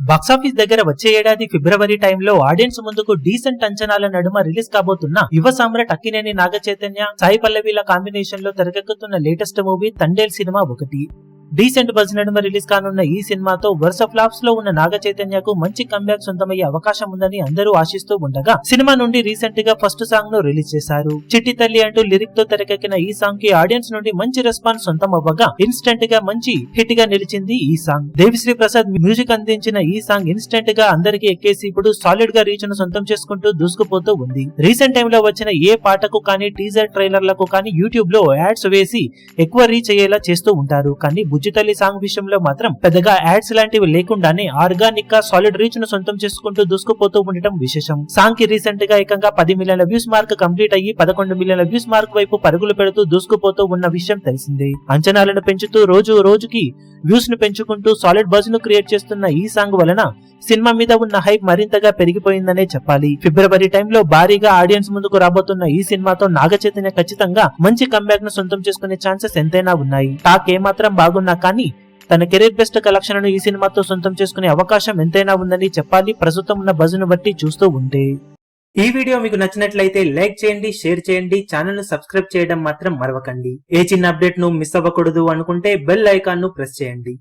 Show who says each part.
Speaker 1: Box office దగ్గర వచ్చే ఏడాది ఫిబ్రవరి టైంలో ఆడియన్స్ ముందుకు డీసెంట్ అంచనాల నడుమ రిలీజ్ కాబోతున్న యువ సామ్రాట్ అక్కినేని నాగ చైతన్య, సాయి పల్లవిల కాంబినేషన్ లో తెరకెక్కుతున్న లేటెస్ట్ మూవీ తండేల్ సినిమా ఒకటి. డీసెంట్ బజ్ నడుమ రిలీజ్ కానున్న ఈ సినిమాతో వరుస ఫ్లాప్స్ లో ఉన్న నాగ చైతన్యకు మంచి కంబ్యాక్ సొంతమయ్యే అవకాశం ఉందని అందరూ ఆశిస్తూ ఉండగా సినిమా నుండి రీసెంట్ గా ఫస్ట్ సాంగ్ ను రిలీజ్ చేశారు. చిట్టి తల్లి అంటూ లిరిక్ తో తెరకెక్కిన ఈ సాంగ్ కి ఆడియన్స్ నుండి మంచి రెస్పాన్స్ సొంతం అవ్వగా ఇన్స్టెంట్ గా మంచి హిట్ గా నిలిచింది ఈ సాంగ్. దేవిశ్రీ ప్రసాద్ మ్యూజిక్ అందించిన ఈ సాంగ్ ఇన్స్టెంట్ గా అందరికి ఎక్కేసి ఇప్పుడు సాలిడ్ గా రీచ్ ను సొంతం చేసుకుంటూ దూసుకుపోతూ ఉంది. రీసెంట్ టైమ్ లో వచ్చిన ఏ పాటకు కానీ టీజర్ ట్రైలర్లకు కానీ యూట్యూబ్ లో యాడ్స్ వేసి ఎక్కువ రీచ్ అయ్యేలా చేస్తూ ఉంటారు. కానీ బుజ్జితల్లి సాంగ్ విషయంలో మాత్రం పెద్దగా యాడ్స్ లాంటివి లేకుండానే ఆర్గానిక్ గా సాలిడ్ రీచ్ ను సొంతం చేసుకుంటూ దూసుకుపోతూ ఉండటం విశేషం. సాంగ్ కి రీసెంట్ గా ఏకంగా 10 మిలియన్ల వ్యూస్ మార్క్ కంప్లీట్ అయ్యి 11 మిలియన్ల వ్యూస్ మార్క్ వైపు పరుగులు పెడుతూ దూసుకుపోతూ ఉన్న విషయం తెలిసిందే. అంచనాలను పెంచుతూ రోజుకి వ్యూస్ ను పెంచుకుంటూ సాలిడ్ బజ్ ను క్రియేట్ చేస్తున్న ఈ సాంగ్ వలన సినిమా మీద ఉన్న హైప్ మరింతగా పెరిగిపోయిందనే చెప్పాలి. ఫిబ్రవరి టైంలో భారీగా ఆడియన్స్ ముందుకు రాబోతున్న ఈ సినిమాతో నాగ చైతన్య ఖచ్చితంగా మంచి కంబ్యాక్ ను సొంతం చేసుకునే ఛాన్సెస్ ఎంతైనా ఉన్నాయి. టాక్ ఏమాత్రం బాగున్నా కానీ తన కెరీర్ బెస్ట్ కలెక్షన్ ను ఈ సినిమాతో సొంతం చేసుకునే అవకాశం ఎంతైనా ఉందని చెప్పాలి ప్రస్తుతం ఉన్న బజ్ ను బట్టి చూస్తూ ఉంటే. ఈ వీడియో మీకు నచ్చినట్లయితే లైక్ చేయండి, షేర్ చేయండి, ఛానల్ ను సబ్స్క్రైబ్ చేయడం మాత్రం మరవకండి. ఏ చిన్న అప్డేట్ ను మిస్ అవ్వకూడదు అనుకుంటే బెల్ ఐకాన్ ను ప్రెస్ చేయండి.